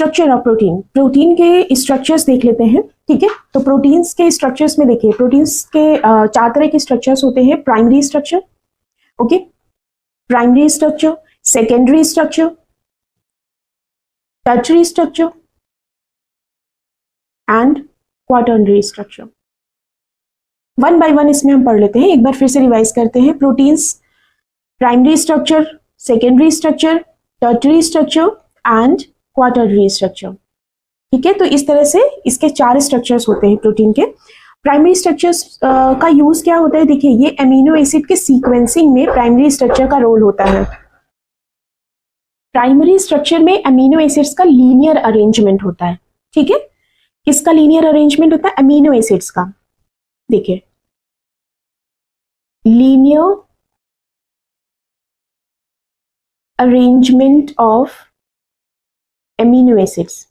Structure of protein, protein के structures देख लेते हैं। ठीक है, तो प्रोटीन्स के स्ट्रक्चर्स में देखिए, प्रोटीन्स के 4 तरह के स्ट्रक्चर्स होते हैं। Primary structure, okay, primary structure, secondary structure, tertiary structure and quaternary structure. One by one इसमें हम पढ़ लेते हैं, एक बार फिर से रिवाइज करते हैं। Proteins, primary structure, secondary structure, tertiary structure and quaternary structure. ठीक है, तो इस तरह से इसके 4 स्ट्रक्चर्स होते हैं प्रोटीन के। प्राइमरी स्ट्रक्चर्स का यूज क्या होता है, देखिए ये अमीनो एसिड के सीक्वेंसिंग में प्राइमरी स्ट्रक्चर का रोल होता है। प्राइमरी स्ट्रक्चर में अमीनो एसिड्स का लीनियर अरेंजमेंट होता है। ठीक है, किसका लीनियर अरेंजमेंट होता है, अमीनो एसिड्स का। देखिए, linear arrangement of amino acids.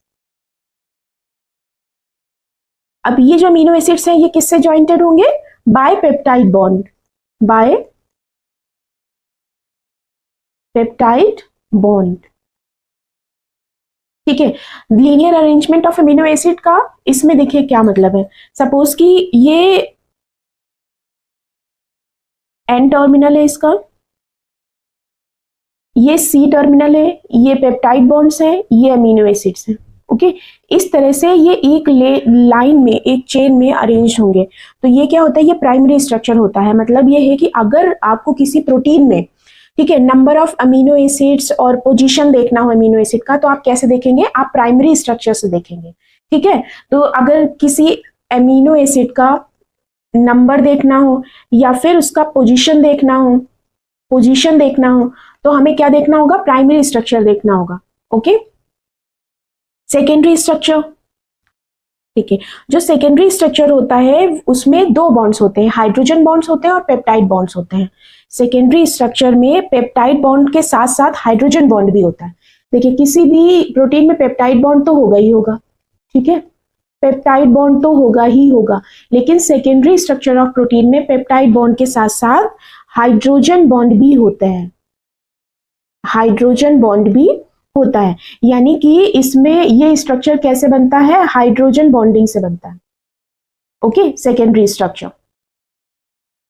अब ये जो अमीनो एसिड्स हैं ये किससे ज्वाइंटेड होंगे, bye peptide bond, bye peptide bond. ठीक है, linear arrangement of amino acid का इसमें देखिए क्या मतलब है। सपोज कि ये एन टर्मिनल है इसका, ये सी टर्मिनल है, ये पेप्टाइड बॉन्ड्स है, ये अमीनो एसिड्स हैं। ओके, इस तरह से ये एक लाइन में, एक चेन में अरेंज होंगे। तो ये क्या होता है, ये प्राइमरी स्ट्रक्चर होता है। मतलब ये है कि अगर आपको किसी प्रोटीन में, ठीक है, नंबर ऑफ अमीनो एसिड्स और पोजीशन देखना हो अमीनो एसिड का, तो आप कैसे देखेंगे, आप प्राइमरी स्ट्रक्चर से देखेंगे। ठीक है, तो अगर किसी अमीनो एसिड का नंबर देखना हो या फिर उसका पोजीशन देखना हो, तो हमें क्या देखना होगा, प्राइमरी स्ट्रक्चर देखना होगा। Okay, secondary structure. ठीक है, जो सेकेंडरी स्ट्रक्चर होता है उसमें 2 बॉन्ड्स होते हैं, हाइड्रोजन बॉन्ड्स होते हैं और पेप्टाइड बॉन्ड्स होते हैं। सेकेंडरी स्ट्रक्चर में पेप्टाइड बॉन्ड के साथ साथ हाइड्रोजन बॉन्ड भी होता है। देखिए, किसी भी प्रोटीन में पेप्टाइड बॉन्ड तो होगा ही होगा। ठीक है, पेप्टाइड बॉन्ड तो होगा ही होगा, लेकिन सेकेंडरी स्ट्रक्चर ऑफ प्रोटीन में पेप्टाइड बॉन्ड के साथ साथ हाइड्रोजन बॉन्ड भी होते हैं, हाइड्रोजन बॉन्ड भी होता है। यानी कि इसमें ये स्ट्रक्चर कैसे बनता है, हाइड्रोजन बॉन्डिंग से बनता है। Okay,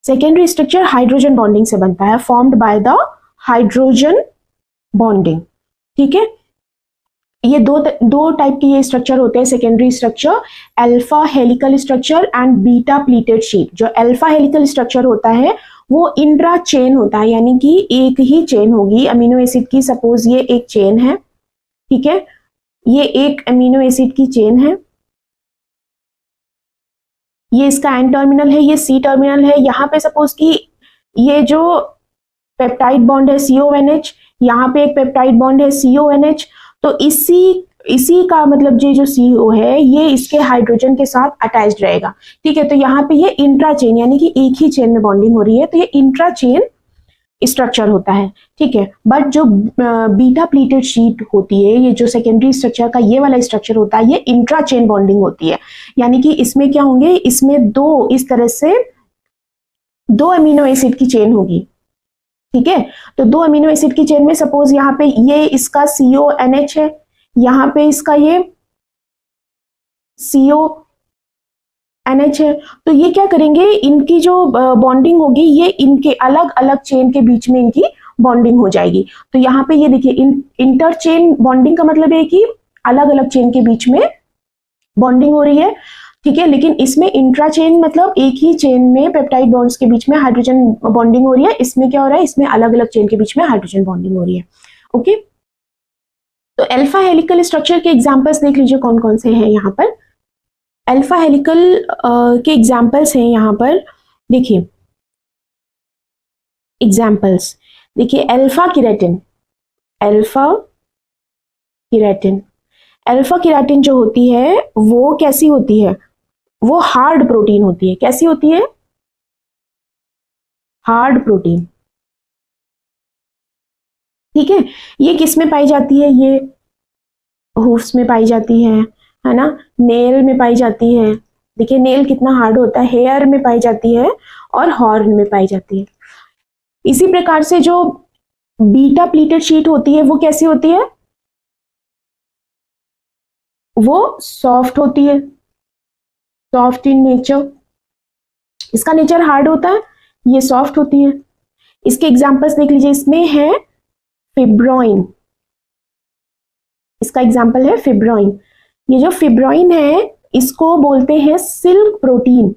secondary structure hydrogen bonding से बनता है, formed by the hydrogen bonding. ठीक है, ये दो टाइप के ये स्ट्रक्चर होते हैं secondary structure, alpha helical structure and beta pleated sheet. जो अल्फा हेलिकल स्ट्रक्चर होता है वो इंट्रा चेन होता है, यानी कि एक ही चेन होगी अमीनो एसिड की। सपोज ये एक चेन है, ठीक है, ये एक अमीनो एसिड की चेन है, ये इसका एन टर्मिनल है, ये सी टर्मिनल है। यहाँ पे सपोज कि ये जो पेप्टाइड बॉन्ड है CONH, यहाँ पे एक पेप्टाइड बॉन्ड है CONH। तो इसी का मतलब ये जो CO है ये इसके हाइड्रोजन के साथ अटैच्ड रहेगा। ठीक है, तो यहाँ पे ये इंट्रा चेन, यानी कि एक ही चेन में बॉन्डिंग हो रही है, तो ये इंट्रा चेन स्ट्रक्चर होता है। ठीक है, बट जो बीटा प्लीटेड शीट होती है, ये जो सेकेंडरी स्ट्रक्चर का ये वाला स्ट्रक्चर होता है, ये इंट्रा चेन बॉन्डिंग होती है। यानी कि इसमें क्या होंगे, इसमें इस तरह से 2 अमीनो एसिड की चेन होगी। ठीक है, तो 2 अमीनो एसिड की चेन में सपोज यहाँ पे ये इसका CONH है, यहाँ पे इसका ये CONH है। तो ये क्या करेंगे, इनकी जो बॉन्डिंग होगी ये इनके अलग अलग चेन के बीच में इनकी बॉन्डिंग हो जाएगी। तो यहाँ पे ये देखिए, इंटर चेन बॉन्डिंग का मतलब है कि अलग अलग चेन के बीच में बॉन्डिंग हो रही है। ठीक है, लेकिन इसमें इंट्रा चेन मतलब एक ही चेन में पेप्टाइड बॉन्ड्स के बीच में हाइड्रोजन बॉन्डिंग हो रही है। इसमें क्या हो रहा है, इसमें अलग अलग चेन के बीच में हाइड्रोजन बॉन्डिंग हो रही है। ओके, तो अल्फा हेलिकल स्ट्रक्चर के एग्जांपल्स देख लीजिए कौन कौन से हैं यहाँ पर। अल्फा हेलिकल के एग्जांपल्स हैं यहाँ पर, देखिए एग्जांपल्स देखिए, अल्फा केराटिन जो होती है वो कैसी होती है, वो हार्ड प्रोटीन होती है। कैसी होती है, हार्ड प्रोटीन। ठीक है, ये किस में पाई जाती है, ये हूफ्स में पाई जाती है ना, नेल में पाई जाती है। देखिए नेल कितना हार्ड होता है, हेयर में पाई जाती है और हॉर्न में पाई जाती है। इसी प्रकार से जो बीटा प्लीटेड शीट होती है वो कैसी होती है, वो सॉफ्ट होती है, सॉफ्ट इन नेचर। इसका नेचर हार्ड होता है, ये सॉफ्ट होती है। इसके एग्जांपल्स देख लीजिए, इसमें है फिब्रोइन, इसका एग्जांपल है फिब्रोइन। ये जो फिब्रोइन है इसको बोलते हैं silk protein,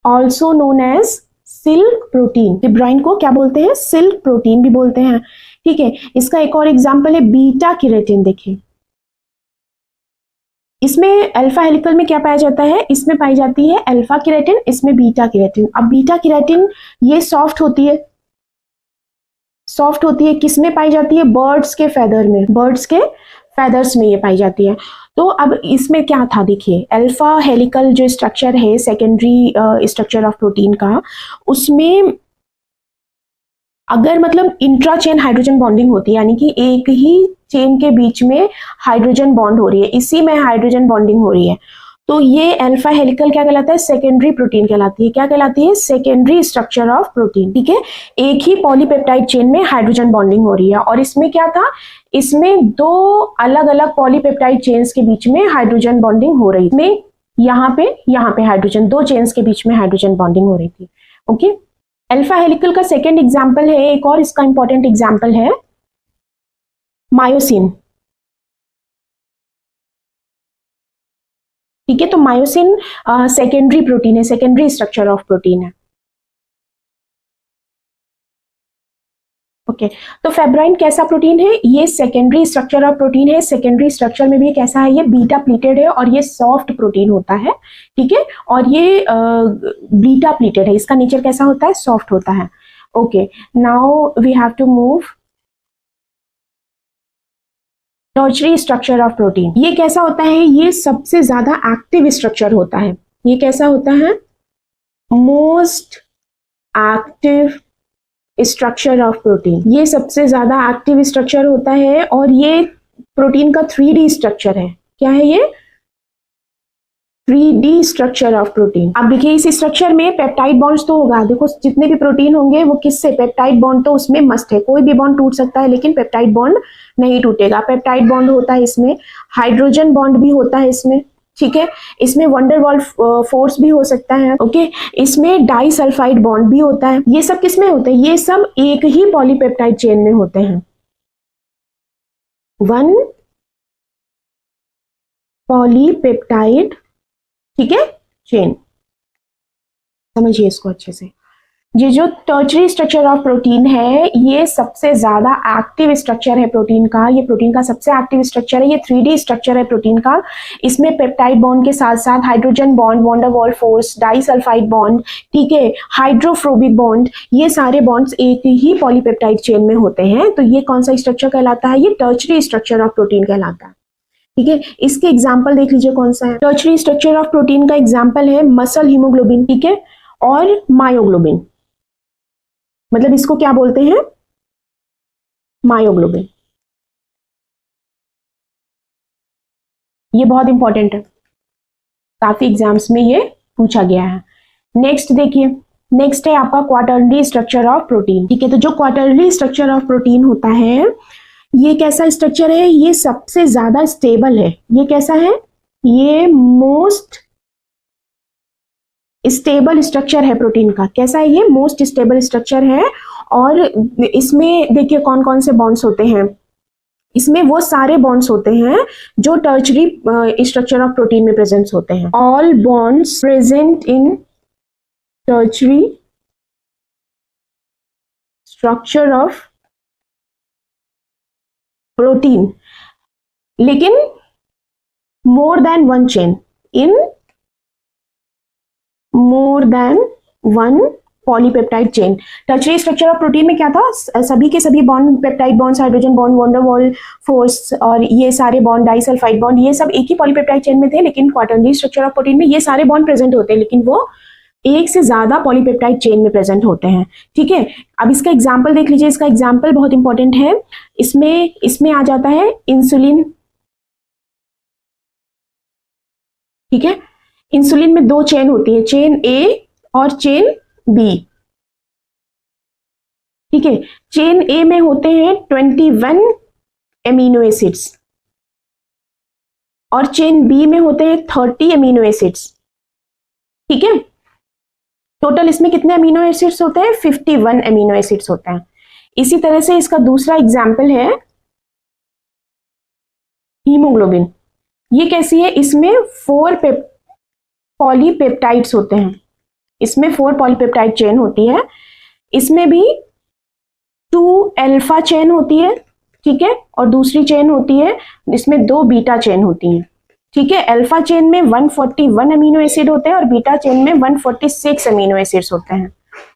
also known as silk protein. Fibroin को क्या बोलते हैं? सिल्क प्रोटीन भी बोलते हैं। ठीक है, इसका एक और एग्जांपल है बीटा कैरोटीन। देखिए इसमें अल्फा हेलिकल में क्या पाया जाता है? इसमें पाई जाती है अल्फा केराटिन, इसमें बीटा केराटिन। अब बीटा केराटिन ये सॉफ्ट होती है, सॉफ्ट होती है। किस में पाई जाती है? बर्ड्स के फेदर में, बर्ड्स के फेदर्स में ये पाई जाती है। तो अब इसमें क्या था, देखिए अल्फा हेलिकल जो स्ट्रक्चर है सेकेंडरी स्ट्रक्चर ऑफ प्रोटीन का, उसमें अगर मतलब इंट्रा चेन हाइड्रोजन बॉन्डिंग होती है, यानी कि एक ही चेन के बीच में हाइड्रोजन बॉन्ड हो रही है, इसी में हाइड्रोजन बॉन्डिंग हो रही है, तो ये अल्फा हेलिकल क्या कहलाता है? सेकेंडरी प्रोटीन कहलाती है। क्या कहलाती है? Secondary structure of protein. ठीक है, एक ही पॉलीपेप्टाइड चेन में हाइड्रोजन बॉन्डिंग हो रही है। और इसमें क्या था? इसमें दो अलग अलग पॉलीपेप्टाइड चेन्स के बीच में हाइड्रोजन बॉन्डिंग हो रही थी। यहाँ पे हाइड्रोजन, दो चेन्स के बीच में हाइड्रोजन बॉन्डिंग हो रही थी। ओके, अल्फा हेलिकल का सेकेंड एग्जाम्पल है एक और, इसका इंपॉर्टेंट एग्जाम्पल है मायोसिन। ठीक है, तो मायोसिन सेकेंडरी प्रोटीन है, सेकेंडरी स्ट्रक्चर ऑफ प्रोटीन है। ओके, तो फेब्राइन कैसा प्रोटीन है? ये सेकेंडरी स्ट्रक्चर ऑफ प्रोटीन है। सेकेंडरी स्ट्रक्चर में भी कैसा है? ये बीटा प्लीटेड है और ये सॉफ्ट प्रोटीन होता है। ठीक है, और ये बीटा प्लीटेड है। इसका नेचर कैसा होता है? सॉफ्ट होता है। Okay, now we have to move tertiary structure of protein. ये कैसा होता है? ये सबसे ज्यादा एक्टिव स्ट्रक्चर होता है। ये कैसा होता है? Most active structure of protein. ये सबसे ज्यादा एक्टिव स्ट्रक्चर होता है और ये प्रोटीन का 3D स्ट्रक्चर है। क्या है ये? 3D structure of protein. अब देखिए इस स्ट्रक्चर में पेप्टाइड बॉन्ड्स तो होगा। देखो जितने भी प्रोटीन होंगे वो किससे? पेप्टाइड बॉन्ड तो उसमें मस्ट है। कोई भी बॉन्ड टूट सकता है लेकिन पेप्टाइड बॉन्ड नहीं टूटेगा। पेप्टाइड बॉन्ड होता है इसमें, हाइड्रोजन बॉन्ड भी होता है इसमें। ठीक है, इसमें वंडरवॉल फोर्स भी हो सकता है। ओके, इसमें डाइसल्फाइड बॉन्ड भी होता है। ये सब किसमें होते हैं? ये सब एक ही पॉलीपेप्टाइड चेन में होते हैं। वन पॉलीपेप्टाइड, ठीक है, चेन। समझिए इसको अच्छे से। ये जो टर्शरी स्ट्रक्चर ऑफ प्रोटीन है ये सबसे ज्यादा एक्टिव स्ट्रक्चर है प्रोटीन का। ये प्रोटीन का सबसे एक्टिव स्ट्रक्चर है। ये 3D स्ट्रक्चर है प्रोटीन का। इसमें पेप्टाइड बॉन्ड के साथ साथ hydrogen bond, van der Waals force, disulphide bond, ठीक है, हाइड्रोफोबिक बॉन्ड, ये सारे बॉन्ड्स एक ही पॉलीपेप्टाइड चेन में होते हैं। तो ये कौन सा स्ट्रक्चर कहलाता है? ये टर्शरी स्ट्रक्चर ऑफ प्रोटीन कहलाता है। ठीक है, इसके एग्जाम्पल देख लीजिए कौन सा है। टर्शरी स्ट्रक्चर ऑफ प्रोटीन का एग्जाम्पल है मसल हीमोग्लोबिन, ठीक है, और मायोग्लोबिन। मतलब इसको क्या बोलते हैं? मायोग्लोबिन। ये बहुत इंपॉर्टेंट है, काफी एग्जाम्स में ये पूछा गया है। नेक्स्ट देखिए, नेक्स्ट है आपका क्वार्टरली स्ट्रक्चर ऑफ प्रोटीन। ठीक है, तो जो क्वार्टरली स्ट्रक्चर ऑफ प्रोटीन होता है ये कैसा स्ट्रक्चर है? ये सबसे ज्यादा स्टेबल है। ये कैसा है? ये मोस्ट स्टेबल स्ट्रक्चर है प्रोटीन का। कैसा है ये? मोस्ट स्टेबल स्ट्रक्चर है। और इसमें देखिए कौन कौन से बॉन्ड्स होते हैं। इसमें वो सारे बॉन्ड्स होते हैं जो टर्शरी स्ट्रक्चर ऑफ प्रोटीन में प्रेजेंट होते हैं। All bonds present in tertiary structure of protein, लेकिन more than one chain, in more than one polypeptide chain. Tertiary structure of protein में क्या था? सभी के सभी bond, peptide bonds, hydrogen bond, van der Waals force और ये सारे बॉन्ड, डाइसल्फाइड बॉन्ड, ये सब एक ही पॉलीपेप्टाइड चेन में थे। लेकिन क्वार्टरली स्ट्रक्चर ऑफ प्रोटीन में ये सारे बॉन्ड प्रेजेंट होते हैं लेकिन वो एक से ज्यादा पॉलीपेप्टाइड चेन में प्रेजेंट होते हैं। ठीक है, अब इसका एग्जाम्पल देख लीजिए। इसका एग्जाम्पल बहुत इंपॉर्टेंट है। इसमें आ जाता है इंसुलिन। ठीक है, इंसुलिन में दो चेन होती है, चेन ए और चेन बी। ठीक है, चेन ए में होते हैं 21 एमिनो एसिड्स। और चेन बी में होते हैं 30 अमीनो एसिड्स। ठीक है, टोटल इसमें कितने अमीनो एसिड्स होते हैं? 51 अमीनो एसिड्स होते हैं। इसी तरह से इसका दूसरा एग्जाम्पल है हीमोग्लोबिन। ये कैसी है? इसमें 4 पॉलीपेप्टाइड्स होते हैं, इसमें 4 पॉलीपेप्टाइड चेन होती है। इसमें भी 2 अल्फा चेन होती है, ठीक है, और दूसरी चेन होती है, इसमें 2 बीटा चेन होती हैं। ठीक है, अल्फा चेन में 141 अमीनो एसिड होते हैं और बीटा चेन में 146 अमीनो एसिड्स होते हैं।